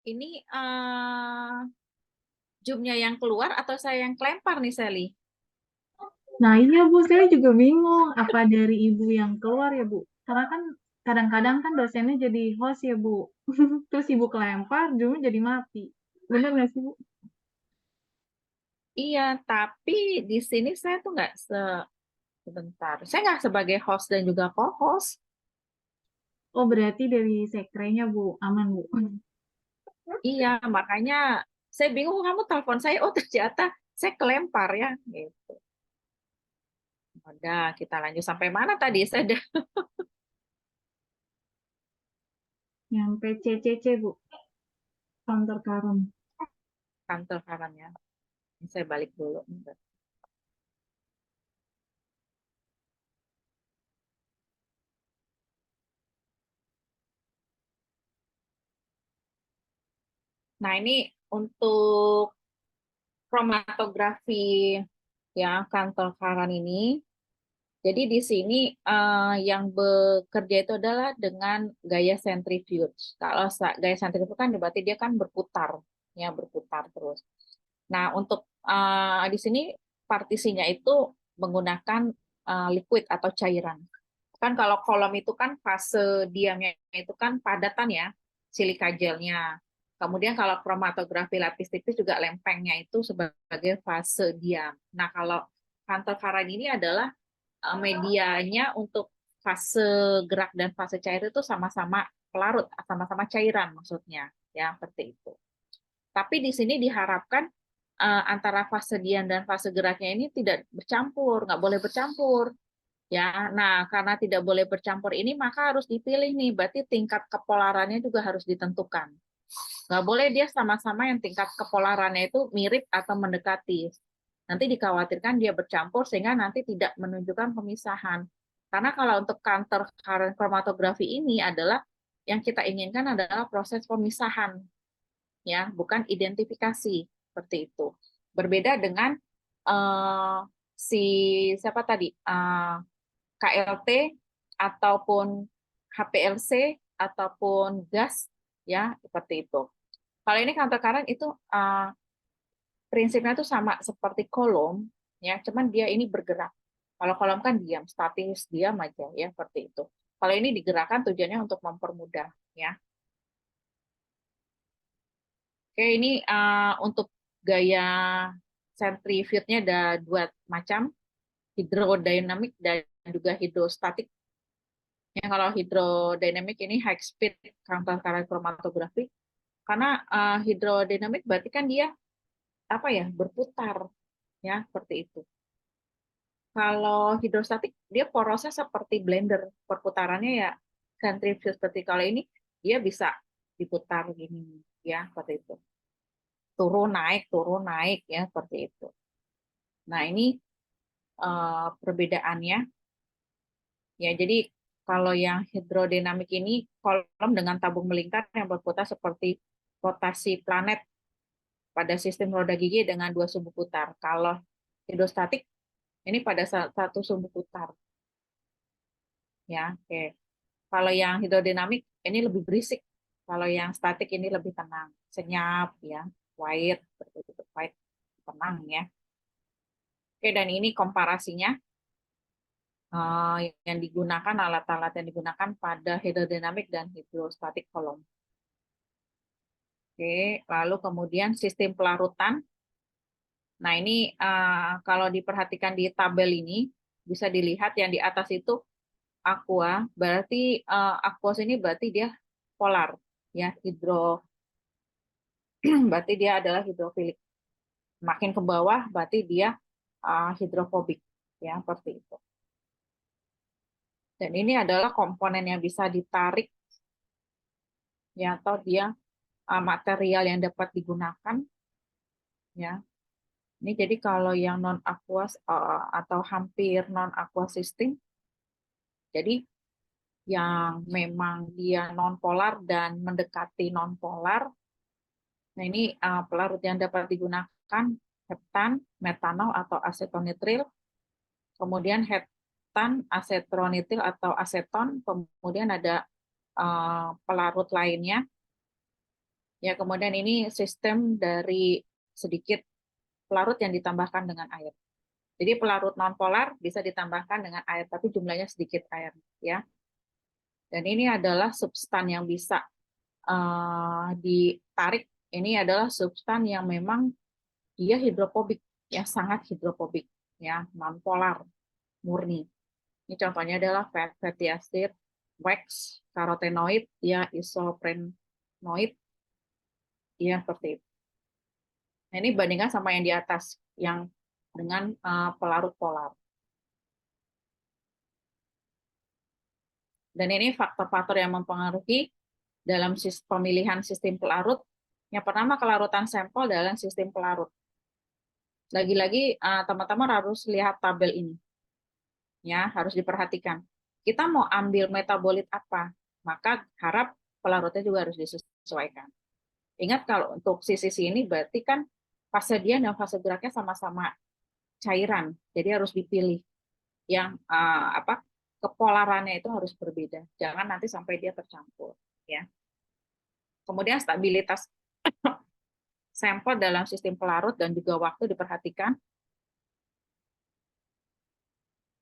Ini zoomnya yang keluar atau saya yang kelempar nih, Sally? Nah iya Bu, saya juga bingung apa dari Ibu yang keluar ya Bu. Karena kan kadang-kadang kan dosennya jadi host ya Bu. Terus Ibu kelempar, Zoom jadi mati. Bener nggak sih Bu? Iya, tapi di sini saya tuh nggak sebentar. Saya nggak sebagai host dan juga co-host. Oh berarti dari sekrenya Bu, aman Bu. Iya, makanya saya bingung kamu telepon saya. Oh, ternyata saya kelempar ya. Gitu. Udah, kita lanjut sampai mana tadi? Saya udah Nyampe CCC Bu, counter current. kantor karannya. Saya balik dulu. Nah, ini untuk kromatografi ya kantor karan ini. Jadi di sini yang bekerja itu adalah dengan gaya centrifuge. Kalau gaya centrifuge kan berarti dia kan berputar, ya berputar terus. Nah untuk di sini partisinya itu menggunakan liquid atau cairan. Kan kalau kolom itu kan fase diamnya itu kan padatan ya, silika gelnya. Kemudian kalau kromatografi lapis tipis juga lempengnya itu sebagai fase diam. Nah kalau kantofaran ini adalah medianya untuk fase gerak dan fase cair itu sama-sama pelarut, sama-sama cairan maksudnya, ya seperti itu. Tapi di sini diharapkan antara fase diam dan fase geraknya ini tidak bercampur, nggak boleh bercampur. Ya, nah karena tidak boleh bercampur ini maka harus dipilih nih, berarti tingkat kepolarannya juga harus ditentukan. Nggak boleh dia sama-sama yang tingkat kepolarannya itu mirip atau mendekati. Nanti dikhawatirkan dia bercampur sehingga nanti tidak menunjukkan pemisahan. Karena kalau untuk counter current chromatografi ini adalah yang kita inginkan adalah proses pemisahan, ya, bukan identifikasi seperti itu. Berbeda dengan uh, si siapa tadi KLT ataupun HPLC ataupun gas, ya seperti itu. Kalau ini counter current itu prinsipnya itu sama seperti kolom, ya, cuman dia ini bergerak. Kalau kolom kan diam, statis, diam aja, ya, seperti itu. Kalau ini digerakkan tujuannya untuk mempermudah, ya. Oke, ini untuk gaya centrifuge-nya ada dua macam, hidrodinamik dan juga hidrostatik. Ya, kalau hidrodinamik ini high speed counter current chromatografi, karena hidrodinamik berarti kan dia apa ya berputar, ya seperti itu. Kalau hidrostatik dia porosnya seperti blender, perputarannya ya centrifuge seperti kalau ini dia bisa diputar gini ya seperti itu. Turun naik ya seperti itu. Nah, ini perbedaannya ya. Jadi kalau yang hidrodinamik ini kolom dengan tabung melingkar yang berputar seperti rotasi planet pada sistem roda gigi dengan dua sumbu putar. Kalau hidrostatik ini pada satu sumbu putar ya. Oke. Kalau yang hidrodinamik ini lebih berisik. Kalau yang statik ini lebih tenang, senyap ya, quiet, seperti itu, quiet, tenang ya. Oke, dan ini komparasinya yang digunakan alat-alat yang digunakan pada hidrodinamik dan hidrostatik kolom. Oke, lalu kemudian sistem pelarutan. Nah, ini kalau diperhatikan di tabel ini bisa dilihat yang di atas itu aqua, berarti aquos ini berarti dia polar ya, berarti dia adalah hidrofilik. Makin ke bawah berarti dia hidrofobik ya, seperti itu. Dan ini adalah komponen yang bisa ditarik ya, atau dia material yang dapat digunakan ya. Ini jadi kalau yang non aqueous atau hampir non aqueous system, jadi yang memang dia non polar dan mendekati non polar. Nah, ini pelarut yang dapat digunakan heptan, metanol atau asetonitril, kemudian heptan, asetronitil atau aseton, kemudian ada pelarut lainnya Ya, kemudian ini sistem dari sedikit pelarut yang ditambahkan dengan air. Jadi pelarut nonpolar bisa ditambahkan dengan air, tapi jumlahnya sedikit air, ya. Dan ini adalah substan yang bisa ditarik. Ini adalah substan yang memang dia hidrofobik, ya sangat hidrofobik, ya nonpolar murni. Ini contohnya adalah fatty acid, wax, karotenoid, ya isoprenoid, ya seperti itu. Nah, ini bandingkan sama yang di atas, yang dengan pelarut polar. Dan ini faktor-faktor yang mempengaruhi dalam pemilihan sistem pelarut. Yang pertama, kelarutan sampel dalam sistem pelarut. Lagi-lagi, teman-teman harus lihat tabel ini. Ya, harus diperhatikan. Kita mau ambil metabolit apa, maka harap pelarutnya juga harus disesuaikan. Ingat kalau untuk sisi ini berarti kan fase dia dan fase geraknya sama-sama cairan, jadi harus dipilih yang kepolarannya itu harus berbeda. Jangan nanti sampai dia tercampur, ya. Kemudian stabilitas sampel dalam sistem pelarut dan juga waktu diperhatikan.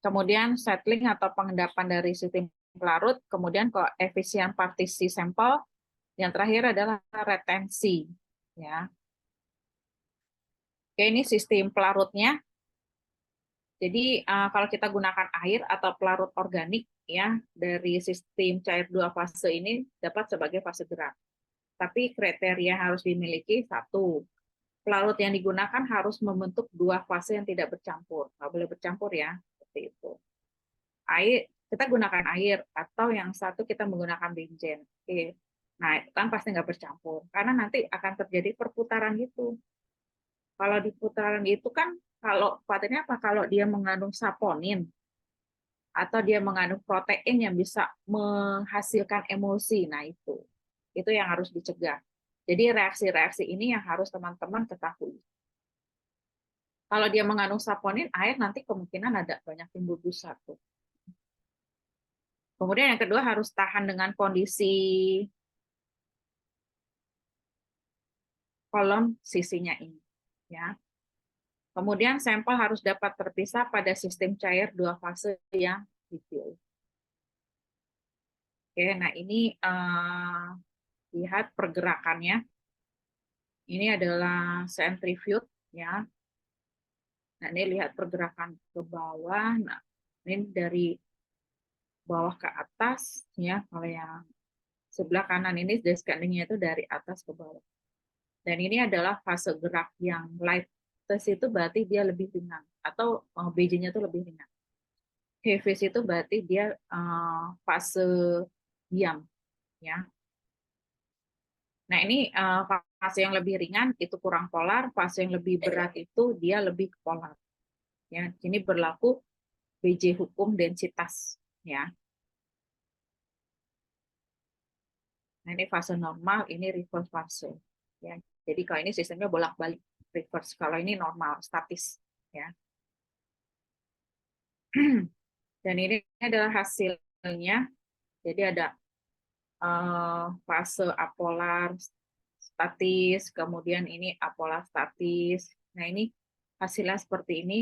Kemudian settling atau pengendapan dari sistem pelarut, kemudian koefisien partisi sampel, yang terakhir adalah retensi, ya. Oke, ini sistem pelarutnya. Jadi kalau kita gunakan air atau pelarut organik, ya, dari sistem cair dua fase ini dapat sebagai fase gerak. Tapi kriteria harus dimiliki: satu, pelarut yang digunakan harus membentuk dua fase yang tidak bercampur, nggak boleh bercampur, ya, seperti itu. Air, kita gunakan air, atau yang satu kita menggunakan benzen. Oke. Nah, itu kan pasti nggak bercampur, karena nanti akan terjadi perputaran gitu. Kalau di putaran itu kan, kalau khawatirnya apa? Kalau dia mengandung saponin, atau dia mengandung protein yang bisa menghasilkan emosi, nah itu yang harus dicegah. Jadi reaksi-reaksi ini yang harus teman-teman ketahui. Kalau dia mengandung saponin, air nanti kemungkinan ada banyak timbul busa tuh. Kemudian yang kedua harus tahan dengan kondisi kolom sisinya ini, ya. Kemudian sampel harus dapat terpisah pada sistem cair dua fase yang dipilih. Oke, nah ini lihat pergerakannya. Ini adalah centrifuge, ya. Nah, ini lihat pergerakan ke bawah. Nah, ini dari bawah ke atas, ya. Kalau yang sebelah kanan ini descending-nya itu dari atas ke bawah. Dan ini adalah fase gerak yang light test, itu berarti dia lebih ringan, atau BJ-nya itu lebih ringan. Heavis itu berarti dia fase diam, ya. Nah, ini fase yang lebih ringan itu kurang polar, fase yang lebih berat itu dia lebih polar. Ya, ini berlaku BJ hukum densitas, ya. Nah, ini fase normal, ini reverse fase. Ya. Jadi kalau ini sistemnya bolak-balik reverse, kalau ini normal statis, ya. Dan ini adalah hasilnya. Jadi ada fase apolar statis, kemudian ini apolar statis. Nah, ini hasilnya seperti ini,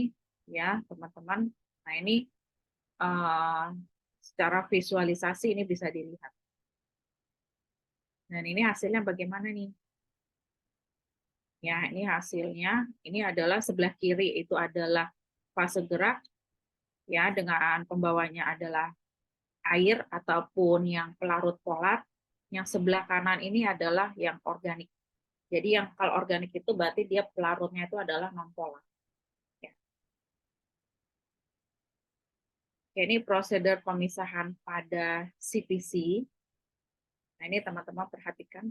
ya, teman-teman. Nah, ini secara visualisasi ini bisa dilihat. Dan ini hasilnya bagaimana nih? Ya, ini hasilnya. Ini adalah sebelah kiri itu adalah fase gerak, ya, dengan pembawanya adalah air ataupun yang pelarut polar. Yang sebelah kanan ini adalah yang organik. Jadi yang kalau organik itu berarti dia pelarutnya itu adalah non polar. Ya. Ini prosedur pemisahan pada CPC. Nah, ini teman-teman perhatikan.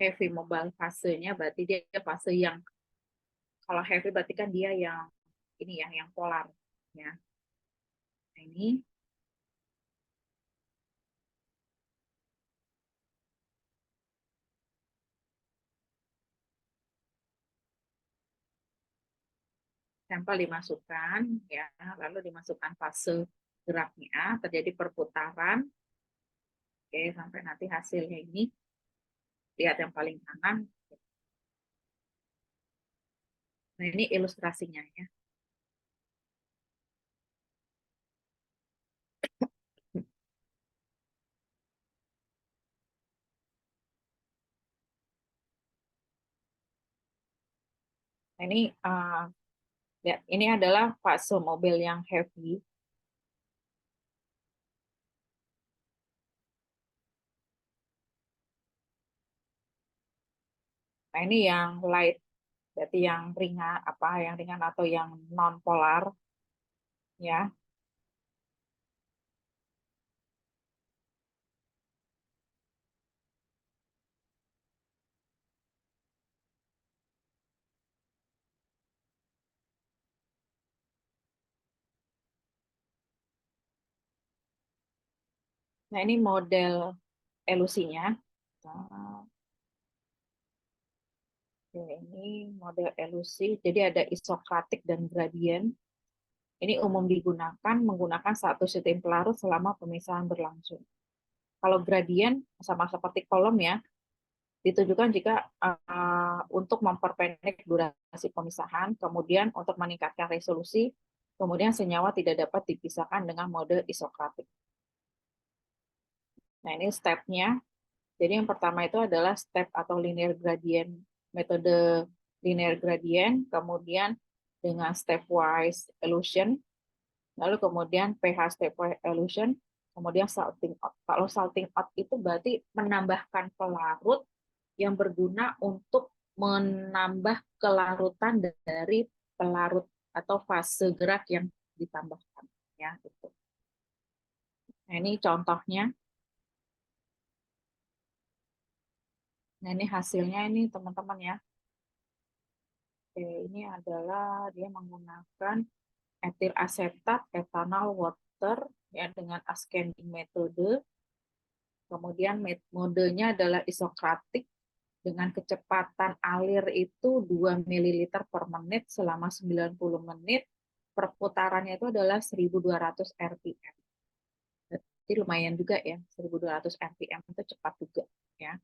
Heavy mobile fasenya berarti dia fase yang, kalau heavy berarti kan dia yang ini ya, yang polar, ya. Nah, ini sampel dimasukkan, ya, lalu dimasukkan fase geraknya, terjadi perputaran. Oke, sampai nanti hasilnya ini, lihat yang paling kanan. Nah, ini ilustrasinya ya. Nah, ini lihat, ini adalah fase mobil yang heavy. Nah, ini yang light, berarti yang ringan, yang ringan atau yang non polar ya. Nah, ini model elusinya. Nah, oke, ini model elusi. Jadi ada isokratik dan gradien. Ini umum digunakan menggunakan satu sistem pelarut selama pemisahan berlangsung. Kalau gradien sama seperti kolom ya, ditujukan jika untuk memperpendek durasi pemisahan, kemudian untuk meningkatkan resolusi, kemudian senyawa tidak dapat dipisahkan dengan mode isokratik. Nah, ini step-nya. Jadi yang pertama itu adalah step atau linear gradient, metode linear gradient, kemudian dengan stepwise elution, lalu kemudian pH stepwise elution, kemudian salting out. Kalau salting out itu berarti menambahkan pelarut yang berguna untuk menambah kelarutan dari pelarut atau fase gerak yang ditambahkan. Ya, gitu. Nah, ini contohnya. Nah, ini hasilnya ini teman-teman ya. Oke, ini adalah dia menggunakan etil asetat, etanol, water ya dengan ascending metode. Kemudian metodenya adalah isokratik dengan kecepatan alir itu 2 ml per menit selama 90 menit. Perputarannya itu adalah 1.200 rpm. Jadi lumayan juga ya, 1.200 rpm itu cepat juga ya.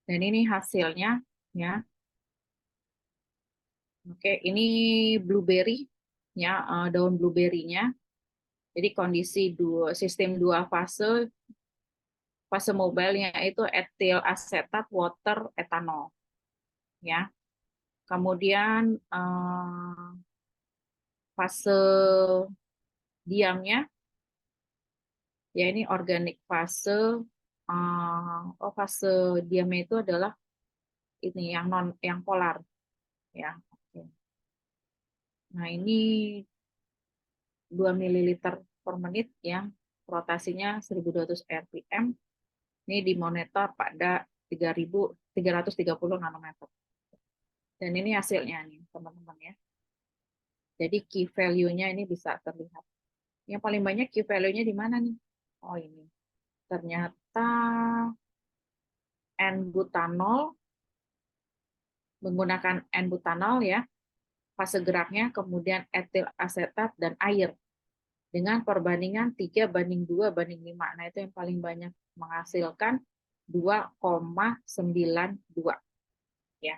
Dan ini hasilnya ya. Oke, ini blueberry ya, daun blueberry-nya. Jadi kondisi sistem dua fase, fase mobilnya itu etil asetat, water, etanol ya. Kemudian fase diamnya ya ini organik fase, fase diamnya itu adalah ini yang polar ya. Oke. Nah, ini 2 ml per menit ya, rotasinya 1.200 rpm. Ini dimonitor pada 3.330 nanometer. Dan ini hasilnya nih, teman-teman ya. Jadi key value-nya ini bisa terlihat. Yang paling banyak key value-nya di mana nih? Oh, ini. Ternyata N-butanol, menggunakan N-butanol ya, fase geraknya, kemudian etil asetat, dan air. Dengan perbandingan 3:2:5. Nah, itu yang paling banyak menghasilkan 2,92. Ya.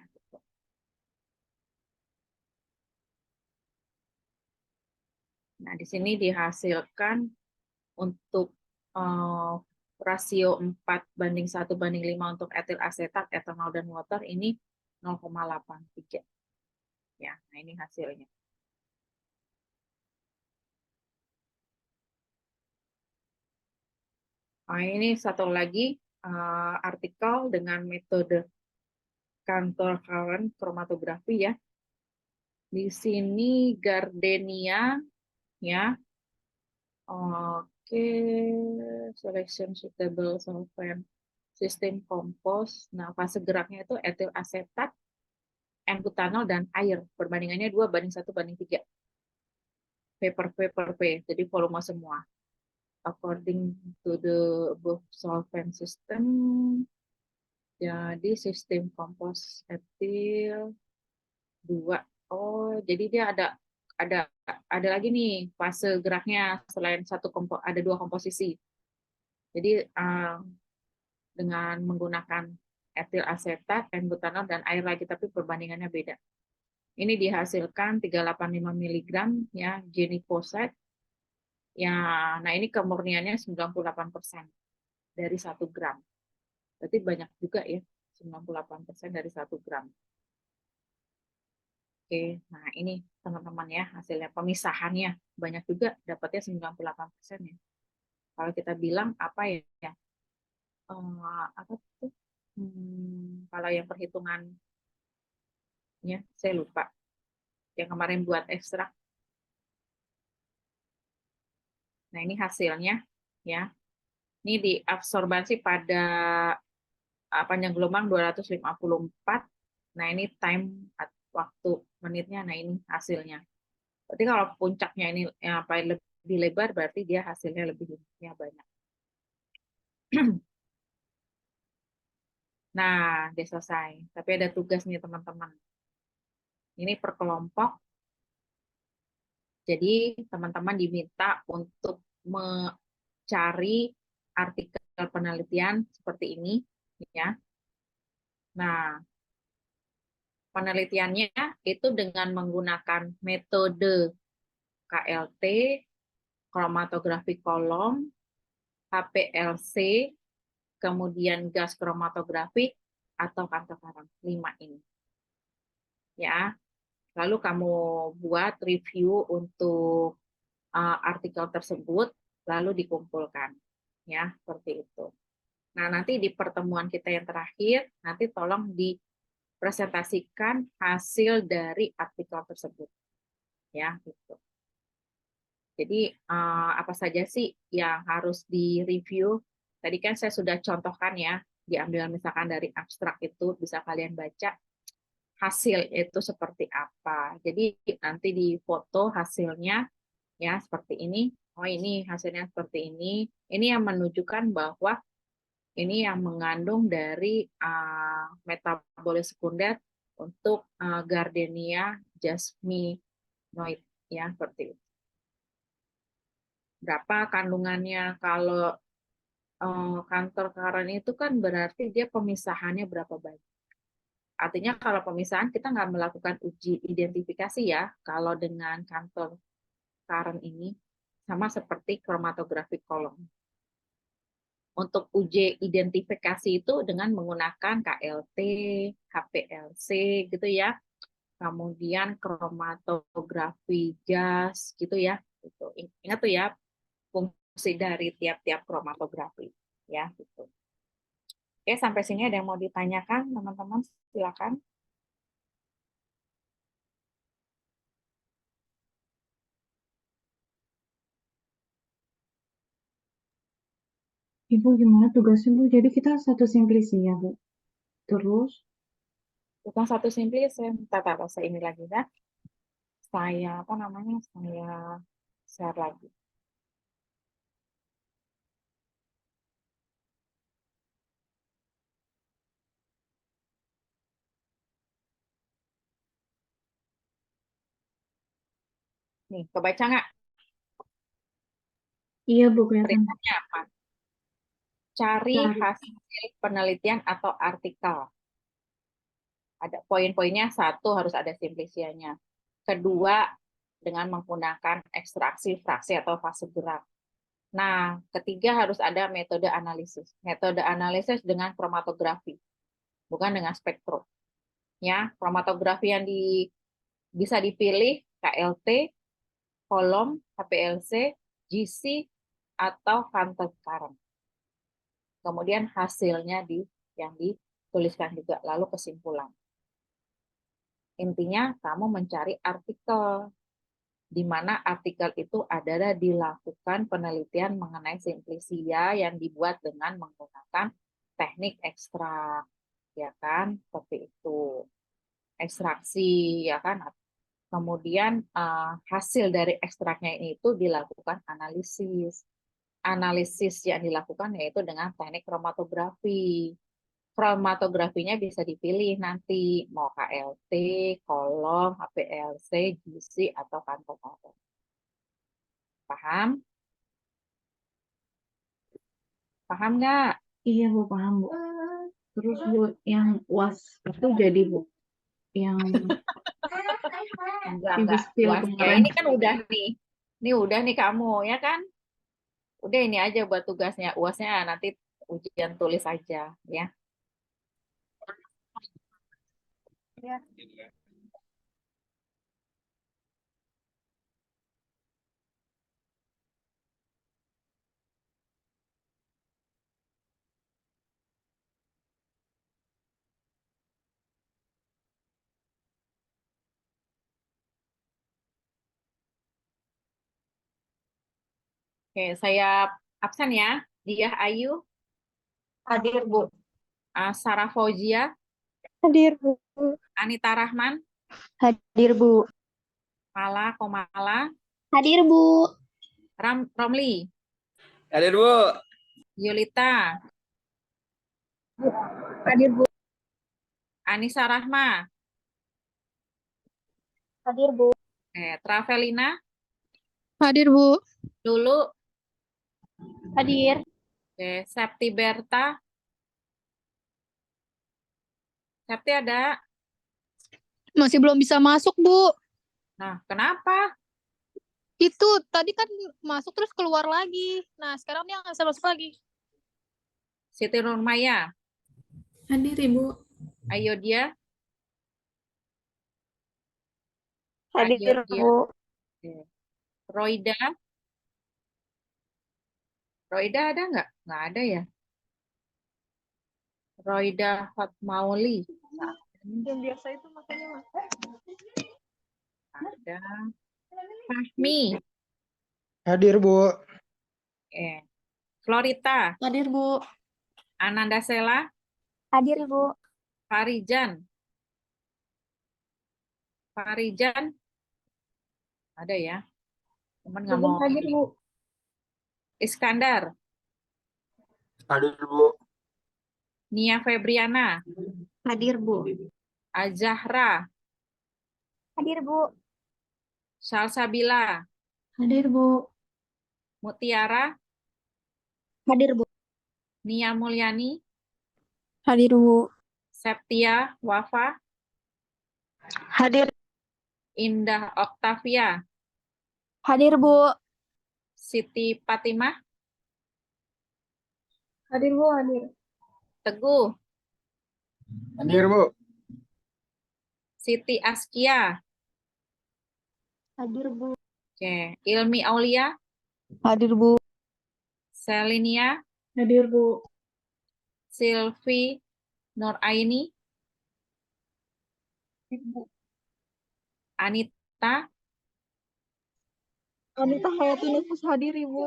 Nah, di sini dihasilkan untuk rasio 4:1:5 untuk etil asetat, etanol, dan water ini 0,83. Ya, nah ini hasilnya. Nah, ini satu lagi artikel dengan metode Cantor Current kromatografi ya. Di sini gardenia ya. Oke, selection suitable solvent sistem kompos. Nah, fase geraknya itu etil asetat, N-butanol, dan air. Perbandingannya 2:1:3. P per P per P, jadi volume semua. According to the above solvent system, jadi sistem kompos etil 2. Oh, jadi dia ada lagi nih fase geraknya selain ada 2 komposisi. Jadi dengan menggunakan etil asetat, n-butanol, dan air lagi, tapi perbandingannya beda. Ini dihasilkan 385 mg ya, geniposate. Ya, nah ini kemurniannya 98% dari 1 gram. Berarti banyak juga ya, 98% dari 1 gram. Oke, nah ini teman-teman ya hasilnya pemisahannya. Banyak juga dapatnya 98% ya. Kalau kita bilang apa ya? Apa tuh? Kalau yang perhitungannya saya lupa. Yang kemarin buat ekstrak. Nah, ini hasilnya ya. Ini diabsorbasi pada panjang gelombang 254. Nah, ini time waktu menitnya. Nah, ini hasilnya. Berarti kalau puncaknya ini apa lebih lebar, berarti dia hasilnya lebih ya, banyak. Nah, dia selesai. Tapi ada tugas nih teman-teman. Ini per kelompok. Jadi teman-teman diminta untuk mencari artikel penelitian seperti ini, ya. Nah, penelitiannya itu dengan menggunakan metode KLT, kromatografi kolom, HPLC, kemudian gas kromatografi atau kantokaran. 5 ini. Ya. Lalu kamu buat review untuk artikel tersebut, lalu dikumpulkan. Ya, seperti itu. Nah, nanti di pertemuan kita yang terakhir, nanti tolong dipresentasikan hasil dari artikel tersebut. Ya, gitu. Jadi, apa saja sih yang harus direview? Tadi kan saya sudah contohkan ya, diambil misalkan dari abstrak itu, bisa kalian baca hasil itu seperti apa. Jadi, nanti di foto hasilnya, ya, seperti ini. Oh, ini hasilnya seperti ini. Ini yang menunjukkan bahwa ini yang mengandung dari metabolis sekunder untuk Gardenia jasminoid, ya, seperti itu. Berapa kandungannya? Kalau kantor karen itu kan berarti dia pemisahannya berapa banyak. Artinya kalau pemisahan kita nggak melakukan uji identifikasi ya. Kalau dengan kantor karen ini sama seperti kromatografi kolom. Untuk uji identifikasi itu dengan menggunakan KLT, HPLC gitu ya. Kemudian kromatografi gas gitu ya. Gitu. Ingat tuh ya fungsi dari tiap-tiap kromatografi ya gitu. Oke, sampai sini ada yang mau ditanyakan teman-teman? Silakan. Ibu gimana tugasnya, Bu? Jadi kita satu simplisi ya, Bu. Terus, Bukan satu simply, saya minta saya ini lagi ya. Saya apa namanya? Saya share lagi. Nih, kebaca nggak? iya Bu, kelihatan. Perintahnya apa? Cari Cari. hasil penelitian atau artikel. Ada poin-poinnya, satu harus ada simplisianya. Kedua, dengan menggunakan ekstraksi, fraksi, atau fase gerak. Nah, ketiga harus ada metode analisis. Metode analisis dengan kromatografi, bukan dengan spektrum. Ya, kromatografi yang bisa dipilih KLT, kolom, HPLC, GC, atau Hunter current. Kemudian hasilnya yang dituliskan juga, lalu kesimpulan. Intinya kamu mencari artikel, di mana artikel itu adalah dilakukan penelitian mengenai simplisia yang dibuat dengan menggunakan teknik ekstrak, ya kan, seperti itu. Ekstraksi, ya kan. Kemudian hasil dari ekstraknya ini itu dilakukan analisis. Analisis yang dilakukan yaitu dengan teknik kromatografi. Kromatografinya bisa dipilih nanti mau KLT, kolom, HPLC, GC, atau kantor-kantor. Paham? Paham nggak? Iya Bu, paham Bu. Terus Bu, yang UAS itu jadi Bu, yang Ibu Enggak. spill UASnya kemarin. ini kan udah nih. Ini udah nih kamu, ya kan? Udah ini aja buat tugasnya. UASnya nanti ujian tulis aja, ya. Ya. Oke, saya absen ya. Diah Ayu, Hadir Bu. Sarah Fauzia, Hadir, Bu. Anita Rahman, Hadir, Bu. Mala Komala, Hadir, Bu. Romli, Hadir, Bu. Yulita, Hadir, Bu. Anissa Rahma, Hadir, Bu. Travelina, Hadir, Bu. Lulu, Hadir. Septi Berta. Septi ada? Masih belum bisa masuk, Bu. Nah, kenapa? Itu tadi kan masuk terus keluar lagi. Nah, sekarang dia nggak bisa masuk lagi. Siti Nurmaya, Hadir Ibu. ayo dia, Hadir, ayo dia. Bu. Roida, Roida ada nggak? Nggak ada ya. Roida Fatmauli, Yang biasa itu makanya, Mas. ada. Fahmi, Hadir, Bu. Florita, Hadir Bu. Ananda Sela, Hadir, Bu. Farijan, ada ya. Teman nggak mau. Hadir, Bu. Iskandar, Hadir, Bu. Nia Febriana, Hadir Bu. Azahra, Hadir, Bu. Salsabila, Hadir Bu. Mutiara, Hadir, Bu. Nia Mulyani, Hadir, Bu. Septia Wafa, Hadir. Indah Oktavia, Hadir, Bu. Siti Fatimah, Hadir, Bu. Hadir. Teguh, Hadir, Bu. Siti Askia, Hadir, Bu. Ilmi Aulia, Hadir, Bu. Selinia, Hadir Bu. Silvi Nuraini, Anita, Anita Hayati Nufus hadir, Ibu.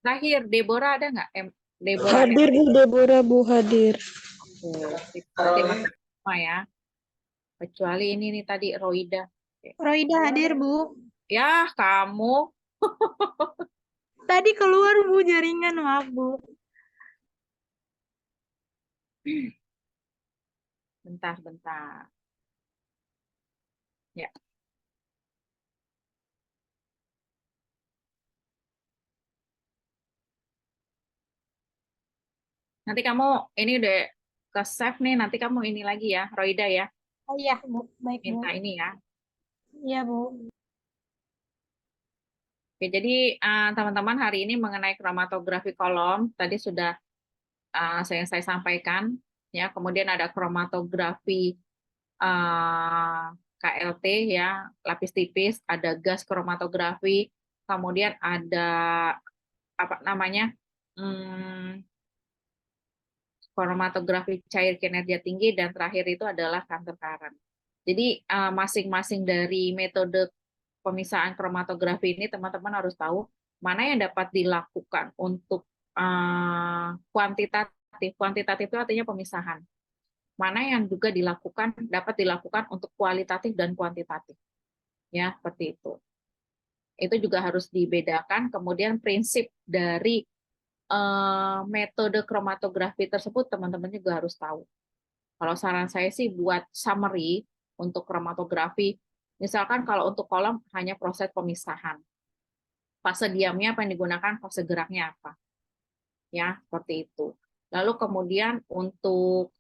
terakhir Deborah ada nggak? Deborah. Hadir, Bu. Deborah, Bu. Hadir. Siti Fatimah semua ya. Kecuali ini nih tadi Roida. Roida hadir, Bu. Ya, kamu. Tadi keluar, Bu, jaringan, maaf, Bu. Bentar. Ya. Nanti kamu ini udah ke save nih, nanti kamu ini lagi ya, Roida ya. Oh iya, Bu. Baik, Bu. Minta ini ya. Iya, Bu. Oke, jadi teman-teman hari ini mengenai kromatografi kolom tadi sudah saya sampaikan ya. Kemudian ada kromatografi KLT ya, lapis tipis, ada gas kromatografi, kemudian ada apa namanya? Kromatografi cair kinerja tinggi, dan terakhir itu adalah kantor current. Jadi masing-masing dari metode pemisahan kromatografi ini teman-teman harus tahu mana yang dapat dilakukan untuk kuantitatif. Kuantitatif itu artinya pemisahan. Mana yang juga dapat dilakukan untuk kualitatif dan kuantitatif. Ya, seperti itu. Itu juga harus dibedakan. Kemudian prinsip dari metode kromatografi tersebut teman-teman juga harus tahu. Kalau saran saya sih buat summary untuk kromatografi, misalkan kalau untuk kolom hanya proses pemisahan. Fase diamnya apa yang digunakan, fase geraknya apa. ya, seperti itu. Lalu kemudian untuk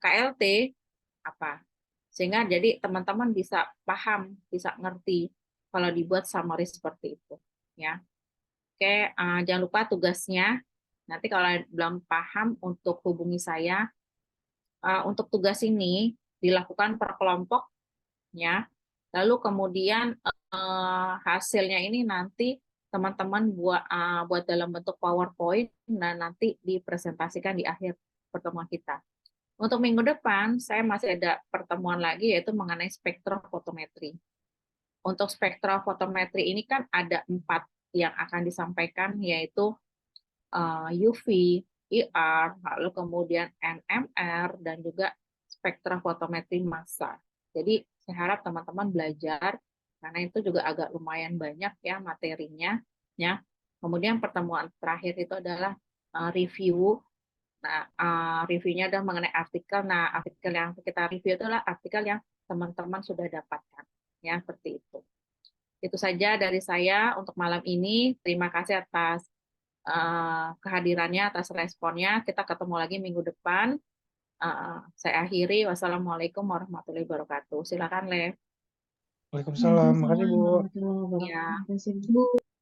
KLT apa? Sehingga jadi teman-teman bisa paham, bisa ngerti kalau dibuat summary seperti itu, ya. Oke, jangan lupa tugasnya. Nanti kalau belum paham untuk hubungi saya. Untuk tugas ini dilakukan per kelompok, ya. Lalu kemudian hasilnya ini nanti teman-teman buat dalam bentuk PowerPoint dan nanti dipresentasikan di akhir pertemuan kita. Untuk minggu depan saya masih ada pertemuan lagi yaitu mengenai spektrofotometri. Untuk spektrofotometri ini kan ada 4 yang akan disampaikan yaitu UV, IR, lalu kemudian NMR dan juga spektrofotometri massa. Jadi saya harap teman-teman belajar karena itu juga agak lumayan banyak ya materinya, ya. Kemudian pertemuan terakhir itu adalah review. Nah, reviewnya adalah mengenai artikel. Nah, artikel yang kita review adalah artikel yang teman-teman sudah dapatkan, ya seperti itu. Itu saja dari saya untuk malam ini. Terima kasih atas kehadirannya, atas responnya. Kita ketemu lagi minggu depan. Saya akhiri. Wassalamualaikum warahmatullahi wabarakatuh. Silakan, Le. Waalaikumsalam. Makasih, Bu. Waalaikumsalam warahmatullahi Ya. wabarakatuh. Bu.